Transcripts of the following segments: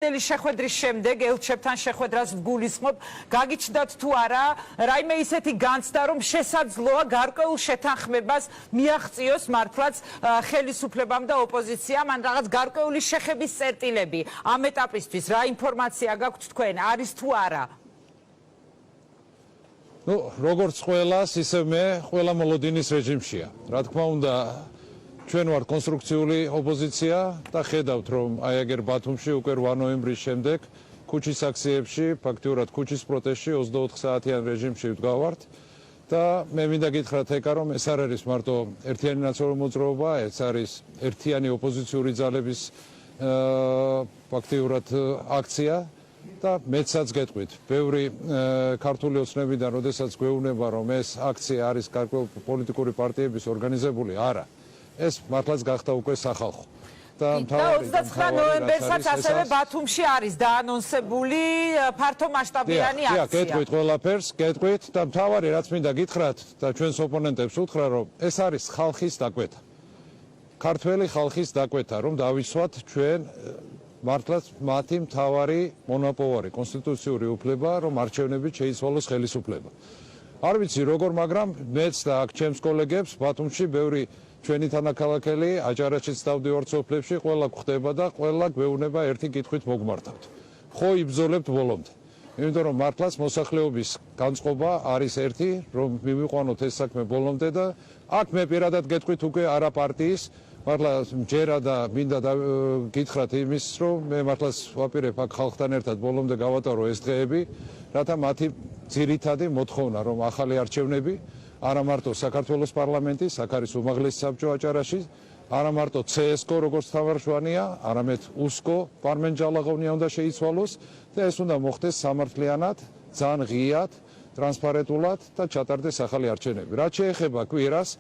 შეხვედრის შემდეგ ელჩებთან შეხვედრას ვგულისხმობ, გაგიჩნდათ თუ არა, რაიმე ისეთი განცდა, რომ შესაძლოა გარკვეულ შეთანხმებას მიაღწიოს მართლაც ხელისუფლებამ და ოპოზიციამ, ან რაღაც გარკვეული შეხების წერტილები ამ ეტაპისთვის, რა ინფორმაცია გაქვთ თქვენ, არის თუ არა? როგორც ყველას, ისე მე ყველა მოლოდინის რეჟიმშია. რა თქმა უნდა, ჩვენ ვართ კონსტრუქციული ოპოზიცია და ხედავთ, რომ აი ეგერ ბათუმში უკვე 8 ნოემბრის შემდეგ ქუჩის აქციებში, ფაქტიურად ქუჩის პროტესტში 24 საათიან რეჟიმში ვდგავართ და მე მინდა გითხრათ ეკა, რომ ეს არ არის მარტო ერთიანი ნაციონალური მოძრაობა, ეს არის ერთიანი ოპოზიციური ძალების ფაქტიურად აქცია და მეცაც გეტყვით, ბევრი ქართული ოცნებიდან, როდესაც გვეუბნება, რომ ეს აქცია არის გარკვეული პოლიტიკური პარტიების ორგანიზებული, არა. ეს მართლაც გახდა უკვე სახალხო. და 29 ნოემბერსაც ასევე ბათუმში არის დაანონსებული ფართომასშტაბიანი აქცია. გეტყვით ყველაფერს, გეტყვით და მთავარი რაც მინდა გითხრათ და ჩვენს ოპონენტებს უთხრა, რომ ეს არის ხალხის დაკვეთა. ქართველი ხალხის დაკვეთა, რომ დავისვათ ჩვენ მართლაც მათი მთავარი მონოპოვარი კონსტიტუციური უფლება, რომ არჩევნებით შეიცვალოს ხელისუფლება. არ ვიცი როგორ, მაგრამ მეც და აქ ჩემს კოლეგებს ბათუმში ბევრი ჩვენი თანაქალაქელი აჭარაშიც დავდივართ სოფლებში, ყველა გვხდება და ყველა გვეუბნება ერთი კითხვით მოგმართავთ. ხო იბრძოლებთ ბოლომდე. იმიტომ რომ მართლაც მოსახლეობის განწყობა არის ერთი, რომ მივიყვანოთ ეს საქმე ბოლომდე და აქ მე პირადად გეტყვით უკვე არა პარტიის, მართლა მჯერა და მინდა გითხრათ იმის, რომ მე მართლაც ვაპირებ აქ ხალხთან ერთად ბოლომდე გავატარო ეს დღეები, რათა მათი ძირითადი მოთხოვნა, რომ ახალი არჩევნები არა მარტო საქართველოს პარლამენტის, აქ არის უმაღლესი საბჭო აჭარაში, არა მარტო CSKO როგორც თავარშვანია, არამედ USKO პარმენჯალაღონია უნდა შეიცვალოს და ეს უნდა მოხდეს სამართლიანად, ძალიან ღიად, ტრანსპარენტულად და ჩატარდეს ახალი არჩევნები. რაც შეეხება კვირას,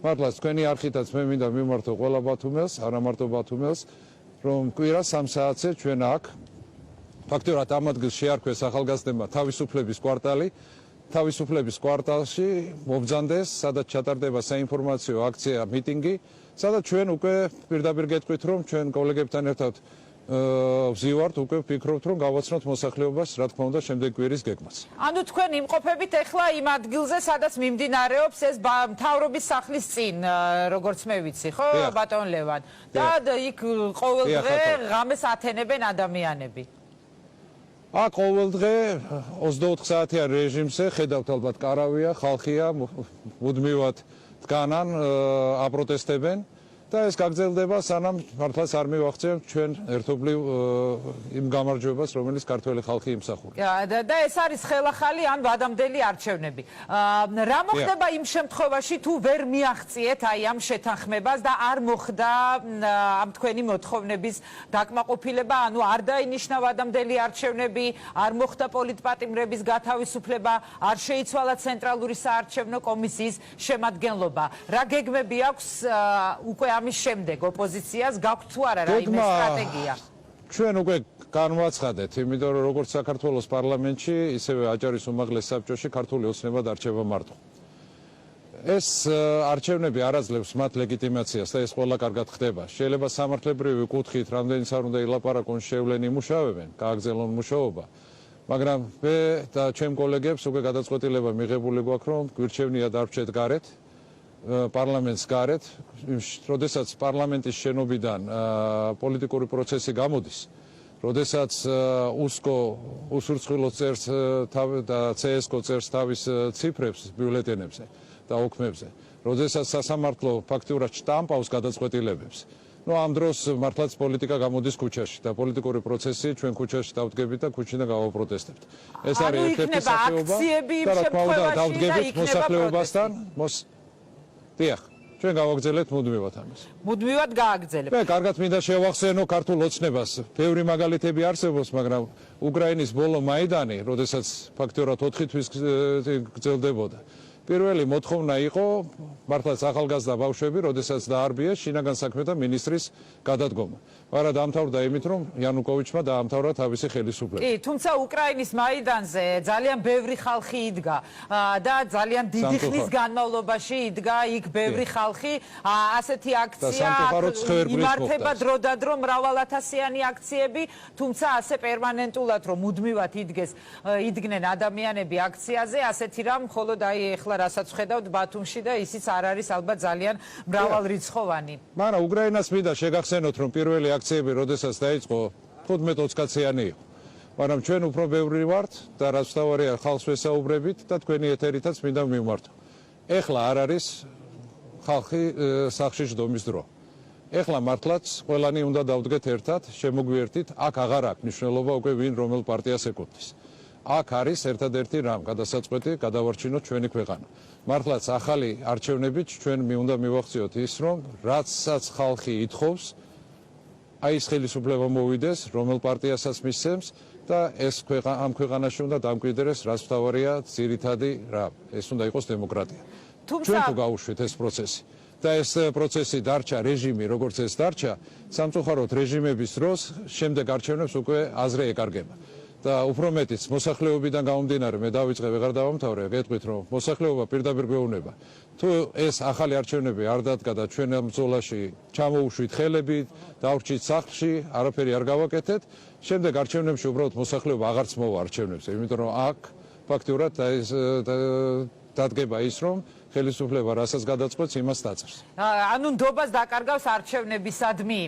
მართლაც თქვენი არხითაც მე მინდა მიმართო ყველა ბათუმელს, არა მარტო ბათუმელს, რომ კვირას 3 საათზე ჩვენ აქ ფაქტობრივად ამ ადგილს შეარქვეს ახალგაზრდებმა თავისუფლების კვარტალი. თავისუფლების კვარტალში მობრძანდეს, სადაც ჩატარდება საინფორმაციო აქცია, მიტინგი, სადაც ჩვენ უკვე პირდაპირ გეტყვით, რომ ჩვენ კოლეგებთან ერთად ვზივართ, უკვე ვფიქრობთ, რომ გავაცნოთ მოსახლეობას, რა თქმა უნდა, შემდეგ კვირის გეგმას. ანუ თქვენ იმყოფებით ახლა იმ ადგილზე, სადაც მიმდინარეობს ეს მთავრობის სახლის წინ, როგორც მე ვიცი, ხო, ბატონ ლევან? და იქ ყოველდღე ღამეს ათენებენ ადამიანები. ყოველდღე 24 საათიან რეჟიმზე ხედავთ ალბათ კარავია, ხალხია, მუდმივად დგანან, აპროტესტებენ და ეს გაგრძელდება, სანამ მართლაც არ მივახცევთ ჩვენ ერთობლივ იმ გამარჯვებას, რომელიც ქართველი ხალხი იმსახურებს. და ეს არის ხელახალი ან ვადამდელი არჩევნები. რა მოხდება იმ შემთხვევაში, თუ ვერ მიაღწიეთ აი ამ შეთანხმებას და არ მოხდა ამ თქვენი მოთხოვნების დაკმაყოფილება, ანუ არ დაინიშნა ვადამდელი არჩევნები, არ მოხდა პოლიტპატიმრების გათავისუფლება, არ შეიცვალა ცენტრალური საარჩევნო კომისიის შემადგენლობა. რა გეგმები აქვს უკვე ამის შემდეგ ოპოზიციას, გაქვთ თუ არა რაიმე სტრატეგია? ჩვენ უკვე განვაცხადეთ, იმიტომ რომ როგორც საქართველოს პარლამენტში, ისევე აჭარის უმაღლეს საბჭოში ქართული ოცნება დარჩება მარტო. ეს არჩევნები არ აძლევს მათ ლეგიტიმაციას და ეს ყველა კარგად ხდება. შეიძლება სამართლებრივი კუთხით რამდენიც არ უნდა ილაპარაკონ, შევლენ იმუშავებენ, გააგრძელონ მუშაობა. მაგრამ მე და ჩემ კოლეგებს უკვე გადაწყვეტილება მიღებული გვაქვს, რომ გვირჩევნია დარჩეთ გარეთ, პარლამენტს გარეთ, როდესაც პარლამენტის შენობიდან პოლიტიკური პროცესი გამოდის, როდესაც USKO უსურცხილო წერს და CSKO წერს თავის ციფრებს ბიულეტენებზე და ოქმებზე, როდესაც სასამართლო ფაქტიურად შტამპავს გადაწყვეტილებებს. ამ დროს მართლაც პოლიტიკა გამოდის ქუჩაში და პოლიტიკური პროცესი ჩვენ ქუჩაში დავდგებით და ქუჩიდან გავაპროტესტებთ. ეს არის ერთ-ერთი სახეობა და რა თქმა უნდა დავდგებით მოსახლეობასთან. დიახ, ჩვენ გავაგრძელებთ მუდმივად ამას. მუდმივად გააგრძელებთ. მე კარგად მინდა შევახსენო ქართულ ოცნებას. ბევრი მაგალითები არსებობს, მაგრამ უკრაინის ბოლო მაიდანი, როდესაც ფაქტიურად 4 თვის გრძელდებოდა. პირველი მოთხოვნა იყო მართლაც ახალგაზრდა ბავშვები, როდესაც დაარბიეს შინაგან საქმეთა მინისტრის გადადგომა. მაგრამ დაამთავრდა იმით, რომ იანუკოვიჩმა დაამთავრა თავისი ხელისუფლება. კი, თუმცა უკრაინის მაიდანზე ძალიან ბევრი ხალხი იდგა და ძალიან დიდი ხნის განმავლობაში იდგა იქ ბევრი ხალხი. ასეთი აქცია იმართება დროდადრო მრავალათასიანი აქციები, თუმცა ასე პერმანენტულად რომ მუდმივად იდგნენ ადამიანები აქციაზე, ასეთი რამ მხოლოდ ეხლა რასაც ვხედავთ ბათუმში და ისიც არ არის ალბათ ძალიან მრავალრიცხოვანი. მაგრამ უკრაინას მინდა შეგახსენოთ, რომ პირველი აქციები, როდესაც დაიწყო 15-20 კაციანი იყო. მაგრამ ჩვენ უფრო ბევრი ვართ და რაც თავარია ხალხს ვესაუბრებით და თქვენი ეთერითაც მინდა მივმართო. ეხლა არ არის ხალხი სახში ჯდომის დრო. ეხლა მართლაც ყველანი უნდა დავდგეთ ერთად, შემოგვიერთით, აქ აღარ აქვს მნიშვნელობა უკვე ვინ რომელ პარტიას ეკუთვნის. აქ არის ერთადერთი რამ გადასაწყვეტი გადავარჩინოთ ჩვენი ქვეყანა. მართლაც ახალი არჩევნებით ჩვენ უნდა მივახციოთ ის, რომ რაცაც ხალხი ითხოვს, აი ეს ხელისუფლება მოვიდეს, რომელ პარტიასაც მისცემს და ეს ამ ქვეყანაში უნდა დამკვიდრდეს, რაც მთავარია ძირითადი რამ. ეს უნდა იყოს დემოკრატია. ჩვენ თუ გავუშვით ეს პროცესი და ეს პროცესი დარჩა რეჟიმი, როგორც ეს დარჩა, სამწუხაროდ რეჟიმების დროს შემდეგ არჩევნებს უკვე აზრე ეკარგება. და უფრო მეტიც მოსახლეობიდან გამომდინარე მე დავიწყე ვეღარ დავამთავრე, გეტყვით რომ მოსახლეობა პირდაპირ გვეუბნება. თუ ეს ახალი არჩევნები არ დადგა და ჩვენ ამ ბრძოლაში ჩამოუშვით ხელები, დავრჩით სახლში, არაფერი არ გავაკეთეთ, შემდეგ არჩევნებში უბრალოდ მოსახლეობა აღარც მოვა არჩევნებზე, იმიტომ რომ აქ ფაქტურად დადგება ის, რომ ხელისუფლება რასაც გადაწყვეტს, იმას დაწერს. ანუ ნდობას დაკარგავს არჩევნებისადმი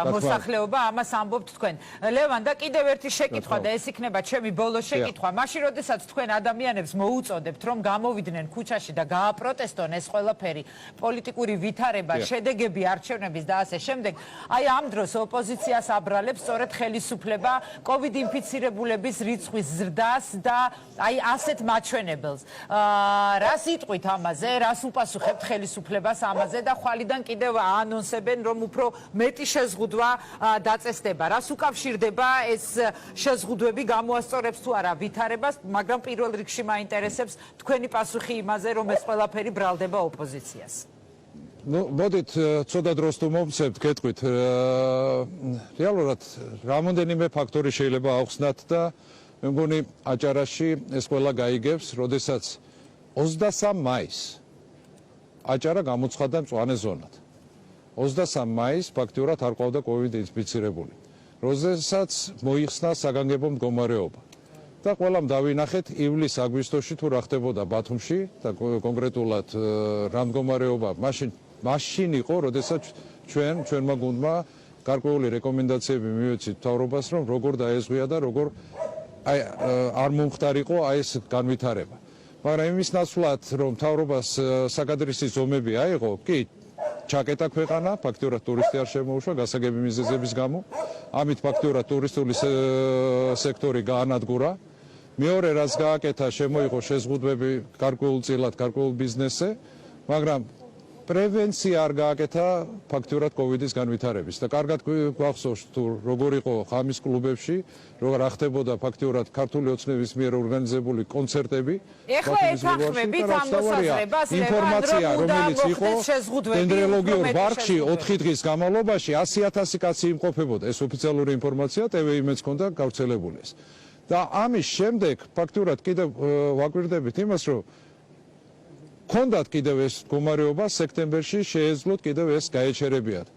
მოსახლეობა, ამას ამბობთ თქვენ. ლევან, და კიდევ ერთი შეკითხვა და ეს იქნება ჩემი ბოლო შეკითხვა. მაშინ, როდესაც თქვენ ადამიანებს მოუწოდებთ, რომ გამოვიდნენ ქუჩაში და გააპროტესტონ ეს ყველაფერი, პოლიტიკური ვითარება, შედეგები არჩევნების და ასე შემდეგ, აი ამ დროს ოპოზიციას აბრალებს სწორედ ხელისუფლება COVID ინფიცირებულების რიცხვის ზრდას და აი ასეთ მაჩვენებელს. რას იტყვით ამაზე? რას უპასუხებთ ხელისუფლებას ამაზე და ხვალიდან კიდევ აანონსებენ, რომ უფრო მეტი შეზღუდვა დაწესდება. რას უკავშირდება ეს შეზღუდვები, გამოასწორებს თუ არა ვითარებას, მაგრამ პირველ რიგში მაინტერესებს თქვენი პასუხი იმაზე, რომ ეს ყველაფერი ბრალდება ოპოზიციას. მოდით ცოტა დროს თუ მომცემთ, გეტყვით, რეალურად რამოდენიმე ფაქტორი შეიძლება ავხსნათ და მე მგონი აჭარაში ეს ყველა გაიგებს, როდესაც 23 მაისს აჭარა გამოცხადდა მწვანე ზონად. 23 მაისს ფაქტიურად არ ყავდა COVID ინფიცირებული, როდესაც მოიხსნა საგანგებო მდგომარეობა. და ყველამ დავინახეთ ივლის-აგვისტოში თუ რა ხდებოდა ბათუმში და კონკრეტულად რა მდგომარეობა მაშინ იყო, როდესაც ჩვენმა გუნდმა გარკვეული რეკომენდაციები მივეცით მთავრობას, რომ როგორ დაეზღვია და როგორ არ მომხდარიყო აი ეს განვითარება. მაგრამ იმის ნაცვლად, რომ მთავრობას საკადრისი ზომები აიღო, კი, ჩაკეტა ქვეყანა, ფაქტიურად ტურისტი არ შემოუშვა გასაგები მიზეზების გამო, ამით ფაქტიურად ტურისტული სექტორი გაანადგურა. მეორე რაც გააკეთა, შემოიღო შეზღუდვები გარკვეულწილად გარკვეულ ბიზნესზე, მაგრამ პრევენცია არ გააკეთა ფაქტიურად COVID-ის განვითარების და კარგად გვახსოვს თუ როგორ იყო ხამის კლუბებში, როგორ ახდებოდა ფაქტიურად ქართული ოცნების მიერ ორგანიზებული კონცერტები. ეხლა ეთანხმებით ამ მოსაზრებას, ინფორმაცია, რომელიც იყო დენდროლოგიურ ბარკში 4 დღის განმავლობაში 100,000 კაცი იმყოფებოდა. ეს ოფიციალური ინფორმაცია TVIM-ს ჰქონდა გავრცელებული ეს. და ამის შემდეგ ფაქტიურად კიდევ ვაკვირდებით იმას, რომ ქონდათ კიდევ ეს მდგომარეობა სექტემბერში შეეძლოთ კიდევ ეს გაეჩერებიათ.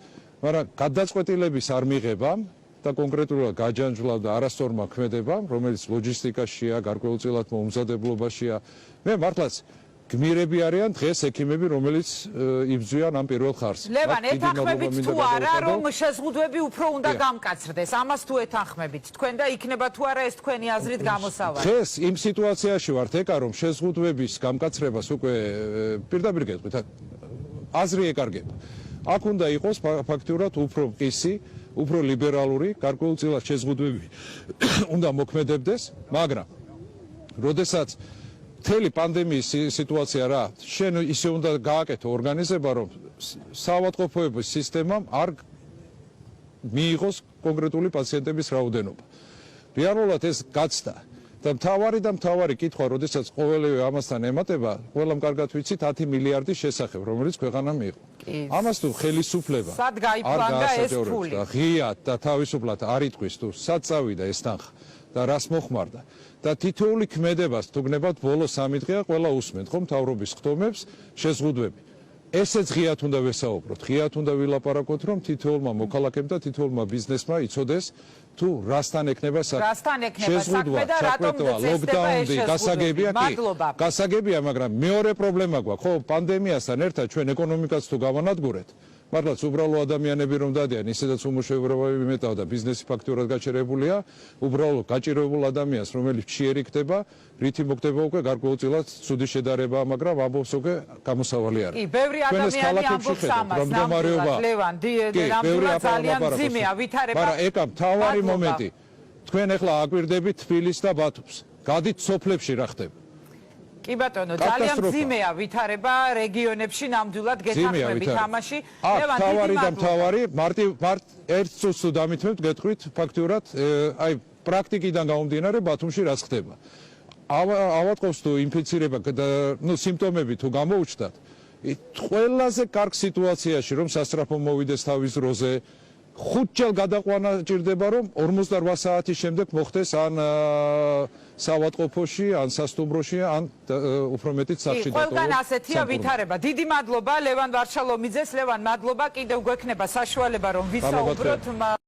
მაგრამ გადაწყვეტილების არ მიღებამ და კონკრეტულად გაჯანჯვლავ და არასწორმა ქმედებამ, რომელიც ლოჯისტიკაშია, გარკვეულწილად მომზადებლობაშია, მე მართლაც გმირები არიან დღეს ექიმები, რომელიც იბრძვიან ამ პირველ ხარს. ლევან, ეთანხმებით თუ არა, რომ შეზღუდვები უფრო უნდა გამკაცრდეს, ამას თუ ეთანხმებით თქვენ და იქნება თუ არა ეს თქვენი აზრით გამოსავალი. დღეს იმ სიტუაციაში ვართ ეკა, რომ შეზღუდვების გამკაცრებას უკვე პირდაპირ გეტყვით, აზრი ეკარგება. აქ უნდა იყოს ფაქტიურად უფრო მყისი, უფრო ლიბერალური, გარკვეულწილად შეზღუდვები უნდა მოქმედებდეს, მაგრამ როდესაც მთელი პანდემიის სიტუაცია რა, შენ ისე უნდა გააკეთო ორგანიზება, რომ საავადმყოფოების სისტემამ არ მიიღოს კონკრეტული პაციენტების რაოდენობა. რეალურად ეს გაცდა და მთავარი კითხვა, როდესაც ყოველივე ამასთან ემატება, ყველამ კარგად ვიცით 10 მილიარდის შესახებ, რომელიც ქვეყანამ მიიღო. ამას თუ ხელისუფლება სად გაიფლანგა ეს ფული? ღიად და თავისუფლად არ იტყვის თუ სად წავიდა ეს თანხა და რას მოხმარდა და თითოეული ქმედებას თუ გნებავთ ბოლო 3 დღეა ყველა უსმენთ ხომ მთავრობის ხდომებს შეზღუდვები. ესეც ღიად უნდა ვესაუბროთ, ღიად უნდა ვილაპარაკოთ, რომ თითოეულმა მოქალაქემ და თითოეულმა ბიზნესმა იცოდეს თუ რასთან ექნება საქმე და რატომ წესდება ეს გასაგებია კი მადლობა. გასაგებია, მაგრამ მეორე პრობლემა გვაქვს, ხო, პანდემიასთან ერთად ჩვენ ეკონომიკას თუ გავანადგურეთ, მართლაც უბრალო ადამიანები რომ დადიან, ისედაც უმუშევრობები მეტავა და ბიზნესი ფაქტურად გაჩერებულია, უბრალო გაჭირებულ ადამიანს, რომელიც ჩიერი ხდება, რითი მოხდება უკვე გარკვეულწილად ცუდი შედარება, მაგრამ ამბობს უკვე გამოსავალი არის. კი, ბევრი ადამიანი ამბობს ამას, ნამდვილად, ლევან, ნამდვილად ძალიან მძიმეა ვითარება. მაგრამ ეკა მთავარი მომენტი, თქვენ ახლა აკვირდებით თბილისს და ბათუმს. გადით სოფლებში რა ხდება? კი ბატონო, ძალიან მძიმეა ვითარება რეგიონებში, ნამდვილად გეთანხმებით ამაში. ლევან, დიდი მთავარი ერთ წუთს თუ დამითმევთ, გეტყვით ფაქტურად, აი პრაქტიკიდან გამომდინარე ბათუმში რას ხდება. ავატყობს თუ ინფიცირება, ნუ სიმპტომები თუ გამოუჩნდათ, ყველაზე კარგ სიტუაციაში რომ სასწრაფო მოვიდეს თავის დროზე, 5 ჯერ გადაყვანა ჭირდება, რომ 48 საათის შემდეგ მოხდეს ან სავატყოფოში, ან სასტუმროში, ან უფრო მეტიც სახლში დატოვო. ყველგან ასეთია ვითარება. დიდი მადლობა ლევან ვარშალომიძეს. ლევან, მადლობა, კიდევ გვექნება საშუალება რომ ვისაუბროთ.